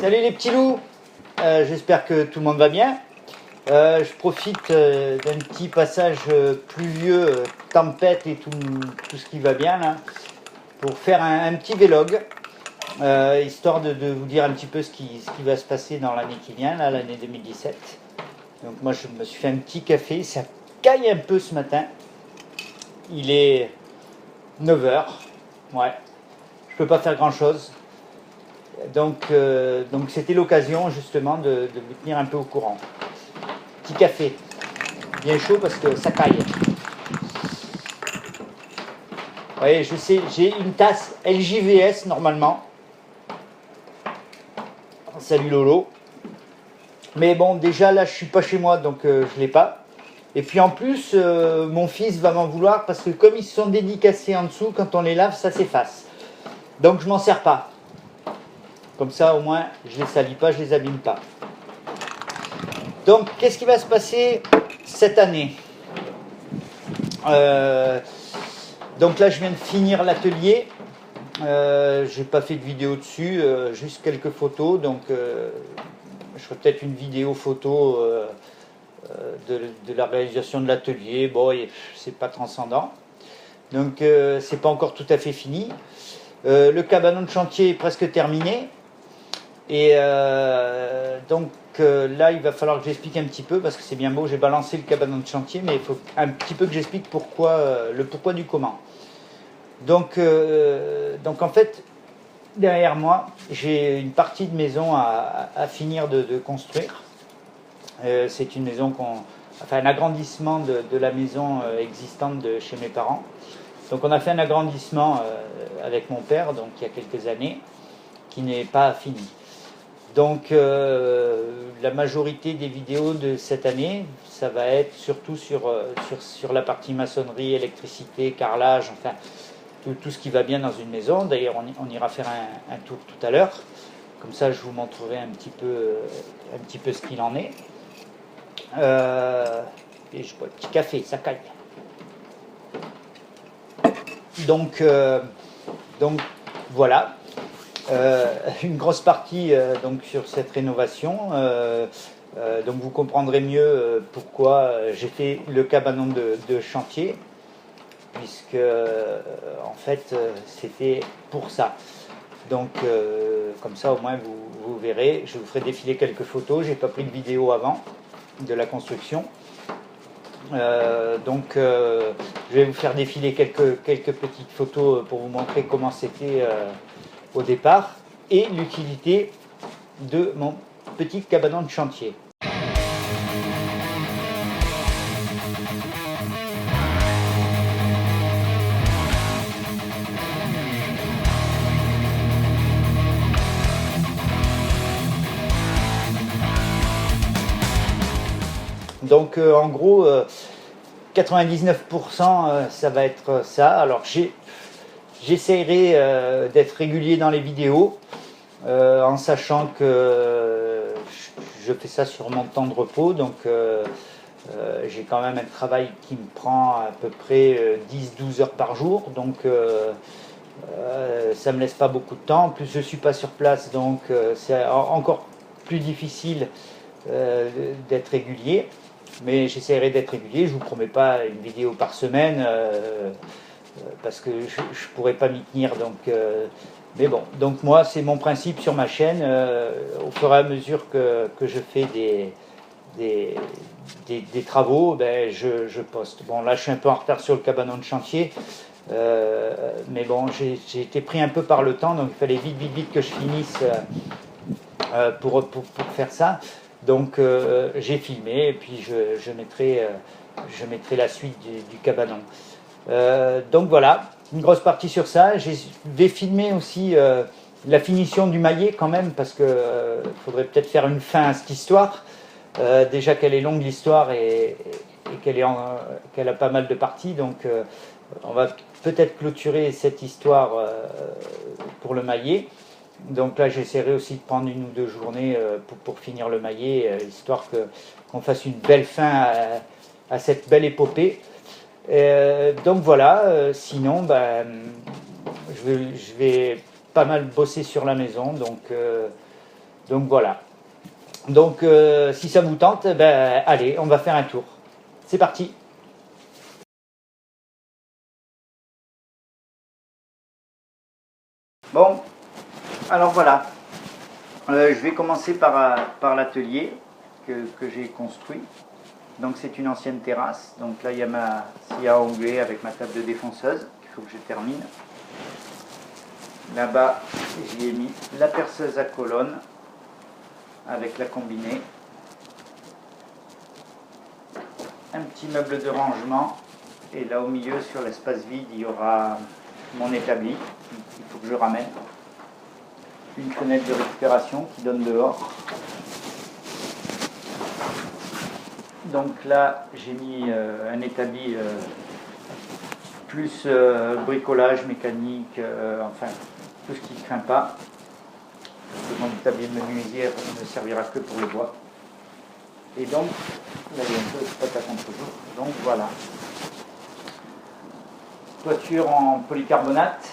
Salut les petits loups, j'espère que tout le monde va bien. Je profite d'un petit passage pluvieux, tempête et tout ce qui va bien là, pour faire un petit vlog, histoire de vous dire un petit peu ce qui va se passer dans l'année qui vient, là, l'année 2017. Donc moi je me suis fait un petit café, ça caille un peu ce matin. Il est 9 h, ouais, je peux pas faire grand chose. Donc c'était l'occasion justement de vous tenir un peu au courant. Petit café, bien chaud parce que ça caille. Vous voyez, je sais, j'ai une tasse LJVS normalement. Salut Lolo. Mais bon, déjà là, je suis pas chez moi, donc je l'ai pas. Et puis en plus, mon fils va m'en vouloir parce que comme ils sont dédicacés en dessous, quand on les lave, ça s'efface. Donc je m'en sers pas. Comme ça, au moins, je les salis pas, je les abîme pas. Donc, qu'est-ce qui va se passer cette année ? Donc là, je viens de finir l'atelier. J'ai pas fait de vidéo dessus, juste quelques photos. Donc, je ferai peut-être une vidéo photo de la réalisation de l'atelier. Bon, c'est pas transcendant. Donc, c'est pas encore tout à fait fini. Le cabanon de chantier est presque terminé. Et donc là, il va falloir que j'explique un petit peu, parce que c'est bien beau, j'ai balancé le cabanon de chantier, mais il faut un petit peu que j'explique le pourquoi du comment. Donc en fait, derrière moi, j'ai une partie de maison à finir de construire. C'est une maison un agrandissement de la maison existante de chez mes parents. Donc on a fait un agrandissement avec mon père, donc il y a quelques années, qui n'est pas fini. Donc la majorité des vidéos de cette année, ça va être surtout sur la partie maçonnerie, électricité, carrelage, enfin tout ce qui va bien dans une maison. D'ailleurs on ira faire un tour tout à l'heure. Comme ça je vous montrerai un petit peu ce qu'il en est. Et je bois un petit café, ça caille. Donc voilà. Une grosse partie donc sur cette rénovation. Donc vous comprendrez mieux pourquoi j'ai fait le cabanon de chantier, puisque en fait c'était pour ça. Donc comme ça au moins vous verrez. Je vous ferai défiler quelques photos. J'ai pas pris de vidéo avant de la construction. Donc je vais vous faire défiler quelques petites photos pour vous montrer comment c'était au départ et l'utilité de mon petit cabanon de chantier. Donc en gros 99% ça va être ça. Alors j'essaierai d'être régulier dans les vidéos, en sachant que je fais ça sur mon temps de repos, donc j'ai quand même un travail qui me prend à peu près 10-12 heures par jour, donc ça me laisse pas beaucoup de temps. En plus je suis pas sur place, donc c'est encore plus difficile d'être régulier, mais j'essaierai d'être régulier. Je vous promets pas une vidéo par semaine, parce que je ne pourrais pas m'y tenir, mais bon, donc moi c'est mon principe sur ma chaîne, au fur et à mesure que je fais des travaux, ben je poste. Bon là je suis un peu en retard sur le cabanon de chantier, mais bon j'ai été pris un peu par le temps, donc il fallait vite que je finisse pour faire ça. Donc j'ai filmé et puis je mettrai la suite du cabanon. Donc voilà, une grosse partie sur ça. Je vais filmer aussi la finition du maillet quand même, parce que faudrait peut-être faire une fin à cette histoire. Déjà qu'elle est longue l'histoire et qu'elle a pas mal de parties, donc on va peut-être clôturer cette histoire pour le maillet. Donc là j'essaierai aussi de prendre 1 ou 2 journées pour finir le maillet, histoire qu'on fasse une belle fin à cette belle épopée. Donc voilà, sinon je vais pas mal bosser sur la maison, donc Donc voilà. Donc si ça vous tente, ben, allez, on va faire un tour. C'est parti. Bon, alors voilà. Je vais commencer par l'atelier que j'ai construit. Donc c'est une ancienne terrasse. Donc là il y a ma scie à ongler avec ma table de défonceuse qu'il faut que je termine. Là-bas j'y ai mis la perceuse à colonne avec la combinée. Un petit meuble de rangement. Et là au milieu sur l'espace vide il y aura mon établi qu'il faut que je ramène. Une fenêtre de récupération qui donne dehors. Donc là, j'ai mis un établi plus bricolage mécanique, enfin tout ce qui ne craint pas. Parce que mon établi de menuisier ne servira que pour le bois. Et donc, là il y a un peu de spot à contre-jour. Donc voilà. Toiture en polycarbonate,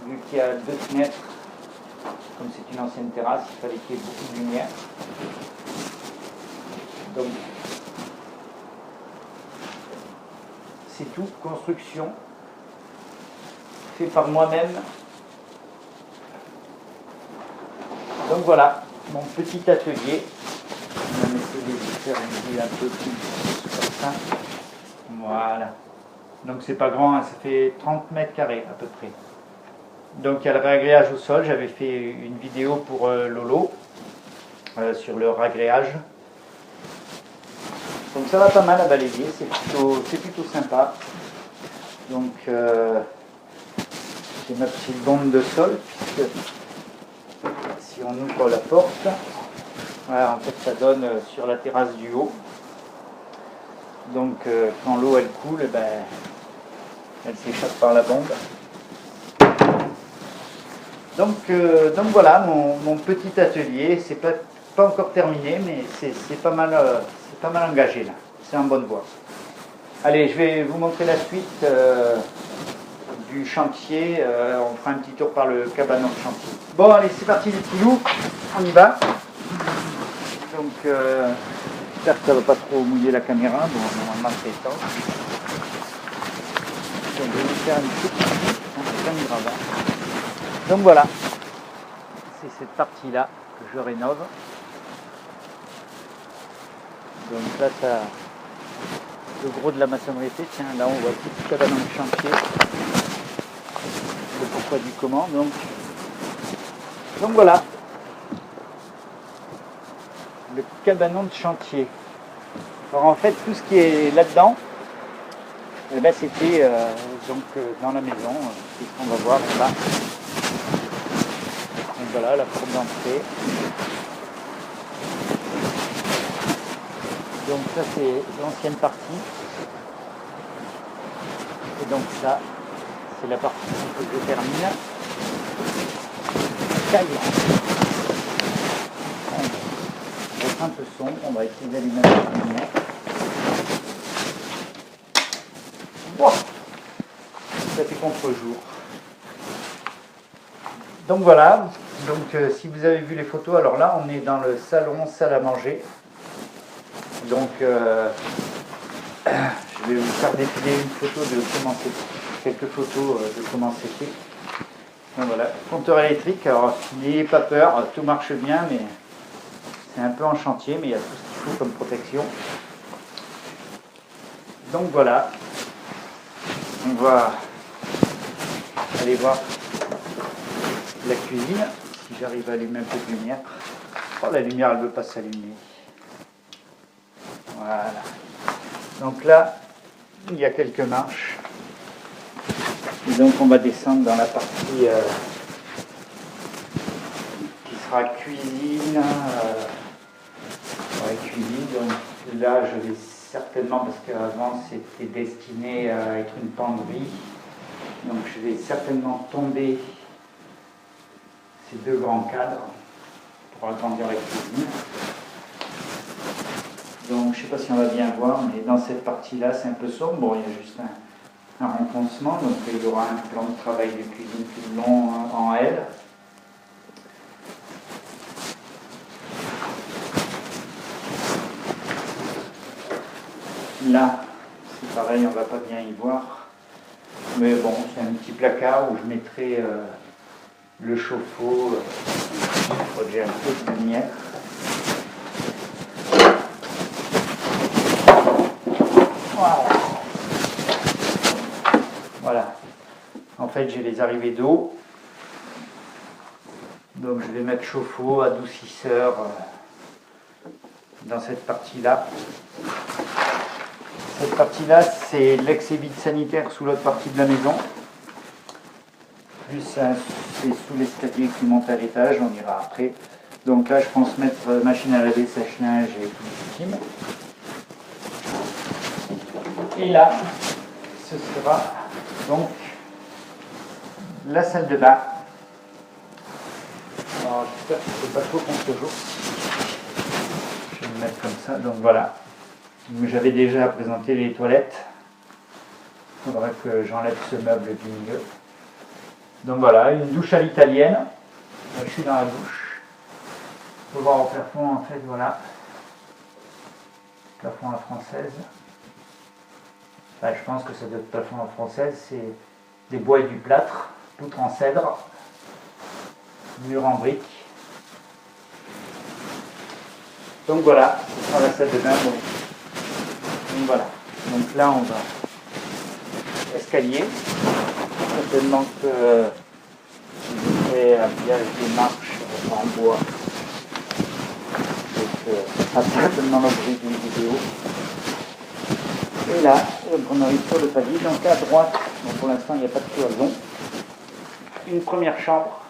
vu qu'il y a 2 fenêtres. Comme c'est une ancienne terrasse, il fallait qu'il y ait beaucoup de lumière. Donc, c'est tout, construction, fait par moi-même. Donc voilà, mon petit atelier. On va essayer de faire une vue un peu plus comme ça. Voilà. Donc c'est pas grand, hein, ça fait 30 mètres carrés à peu près. Donc il y a le réagréage au sol, j'avais fait une vidéo pour Lolo sur le réagréage. Donc ça va pas mal à balayer, c'est plutôt sympa. Donc j'ai ma petite bombe de sol, puisque si on ouvre la porte, voilà, en fait ça donne sur la terrasse du haut. Donc quand l'eau elle coule, ben, elle s'échappe par la bombe. Donc voilà mon petit atelier, c'est pas encore terminé, mais c'est pas mal engagé là, c'est en bonne voie. Allez, je vais vous montrer la suite du chantier, on fera un petit tour par le cabanon de chantier. Bon allez, c'est parti les petits loups, on y va. Donc j'espère que ça ne va pas trop mouiller la caméra, bon normalement c'est étanche. Donc je vais vous faire une petite gravat. Donc voilà, c'est cette partie-là que je rénove. Donc là, ça, le gros de la maçonnerie est fait. Tiens, là on voit tout le cabanon de chantier. Le pourquoi du comment. Donc voilà, le cabanon de chantier. Alors en fait, tout ce qui est là-dedans, eh ben, c'était dans la maison. C'est ce qu'on va voir là. Donc voilà la porte d'entrée. Donc ça c'est l'ancienne partie. Et donc ça, c'est la partie que je termine. Ça y est. On va être un peu sombre, on va essayer d'allumer la lumière. Wow, ça fait contre-jour. Donc voilà, donc si vous avez vu les photos, alors là on est dans le salon salle à manger. Donc je vais vous faire défiler une photo de comment c'était, quelques photos de comment c'était. Donc voilà, compteur électrique, alors n'ayez pas peur, tout marche bien, mais c'est un peu en chantier, mais il y a tout ce qu'il faut comme protection. Donc voilà, on va aller voir la cuisine, si j'arrive à allumer un peu de lumière. Oh, la lumière elle ne veut pas s'allumer. Voilà. Donc là, il y a quelques marches. Et donc on va descendre dans la partie qui sera cuisine. Cuisine. Donc là, je vais certainement, parce qu'avant c'était destiné à être une penderie, donc je vais certainement tomber ces 2 grands cadres pour agrandir la cuisine. Donc je ne sais pas si on va bien voir, mais dans cette partie-là, c'est un peu sombre. Bon, il y a juste un renfoncement, donc il y aura un plan de travail de cuisine plus long en L. Là, c'est pareil, on va pas bien y voir. Mais bon, c'est un petit placard où je mettrai le chauffe-eau. J'ai un peu de lumière. Voilà. En fait, j'ai les arrivées d'eau. Donc je vais mettre chauffe-eau, adoucisseur dans cette partie-là. Cette partie-là, c'est l'ex-vide sanitaire sous l'autre partie de la maison. Plus c'est sous l'escalier qui monte à l'étage, on ira après. Donc là, je pense mettre machine à laver, sèche-linge et tout légitime. Et là, ce sera donc la salle de bain. Alors j'espère que c'est pas trop contre jour. Je vais me mettre comme ça, donc voilà. J'avais déjà présenté les toilettes. Il faudrait que j'enlève ce meuble du milieu. Donc voilà, une douche à l'italienne. Je suis dans la douche. Il faut voir au plafond, en fait, voilà. Plafond à la française. Enfin, je pense que ça doit être plafond à la française. C'est des bois et du plâtre, poutre en cèdre, mur en briques. Donc voilà, ce sera la salle de bain. Bon. Donc voilà. Donc là, on va escalier. Certainement que je ferai habillage des marches en bois. Donc ça sera certainement l'objet d'une vidéo. Et là, on arrive sur le palier. Donc à droite, donc pour l'instant il n'y a pas de cloison. Une première chambre.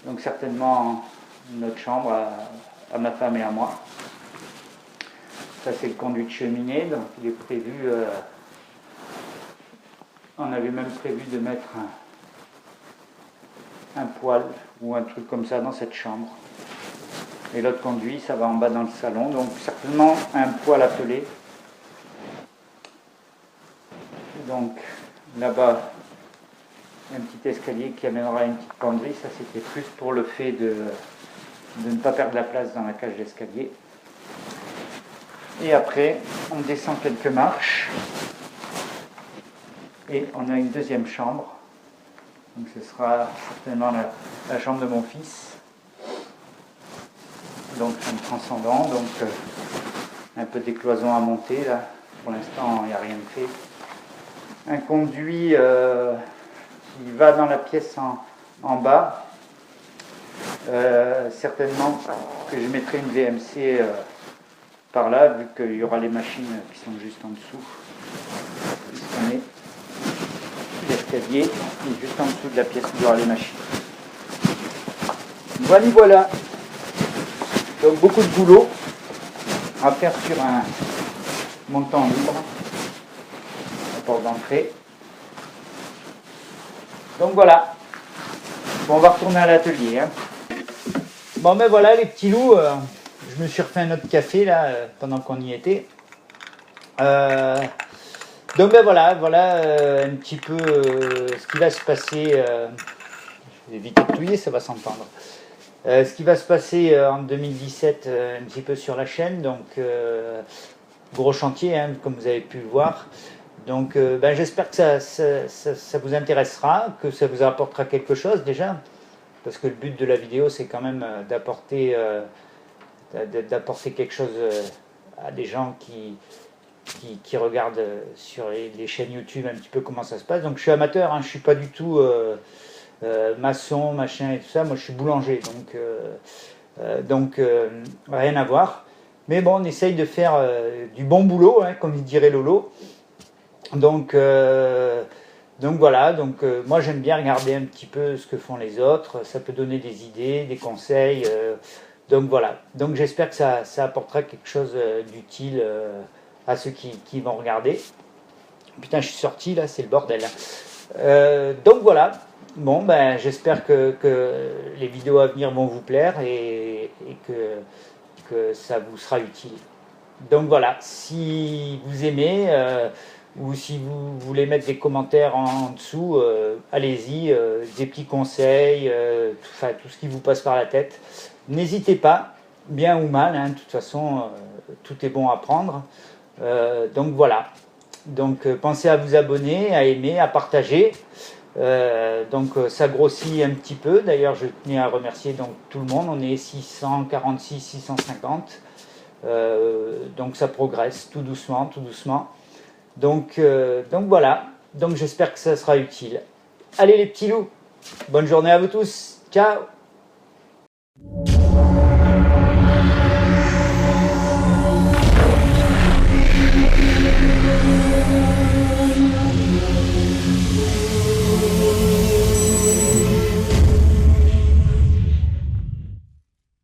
Donc certainement notre chambre à ma femme et à moi. Ça c'est le conduit de cheminée, donc il est prévu, on avait même prévu de mettre un poêle ou un truc comme ça dans cette chambre. Et l'autre conduit, ça va en bas dans le salon, donc certainement un poêle à peler. Donc là-bas, un petit escalier qui amènera une petite penderie, ça c'était plus pour le fait de ne pas perdre la place dans la cage d'escalier. Et après, on descend quelques marches et on a une deuxième chambre. Donc ce sera certainement la chambre de mon fils. Donc un transcendant, donc un peu des cloisons à monter là. Pour l'instant, il n'y a rien de fait. Un conduit qui va dans la pièce en bas. Certainement que je mettrai une VMC par là, vu qu'il y aura les machines qui sont juste en dessous. Puisqu'on est l'escalier est juste en dessous de la pièce où il y aura les machines. Voilà, voilà. Donc beaucoup de boulot à faire sur un montant libre, la porte d'entrée. Donc voilà. Bon, on va retourner à l'atelier. Hein. Bon ben voilà les petits loups. Je me suis refait un autre café là pendant qu'on y était. Donc ben voilà un petit peu ce qui va se passer. Je vais éviter de touiller, ça va s'entendre. Ce qui va se passer en 2017 un petit peu sur la chaîne. Donc gros chantier, hein, comme vous avez pu le voir. Donc ben, j'espère que ça vous intéressera, que ça vous apportera quelque chose déjà. Parce que le but de la vidéo c'est quand même d'apporter quelque chose à des gens qui regardent sur les chaînes YouTube un petit peu comment ça se passe. Donc je suis amateur, hein, je ne suis pas du tout maçon, machin et tout ça. Moi je suis boulanger, donc rien à voir. Mais bon, on essaye de faire du bon boulot, hein, comme il dirait Lolo. Donc voilà, moi j'aime bien regarder un petit peu ce que font les autres. Ça peut donner des idées, des conseils. Donc voilà, donc j'espère que ça apportera quelque chose d'utile à ceux qui vont regarder. Putain, je suis sorti là, c'est le bordel. Donc voilà, bon ben j'espère que les vidéos à venir vont vous plaire et que ça vous sera utile. Donc voilà, si vous aimez ou si vous voulez mettre des commentaires en dessous, allez-y, des petits conseils, tout ce qui vous passe par la tête. N'hésitez pas, bien ou mal, hein, de toute façon, tout est bon à prendre. Donc voilà. Donc pensez à vous abonner, à aimer, à partager. Donc ça grossit un petit peu. D'ailleurs, je tenais à remercier donc tout le monde. On est 646, 650. Donc ça progresse tout doucement, tout doucement. Donc voilà. Donc j'espère que ça sera utile. Allez les petits loups. Bonne journée à vous tous. Ciao.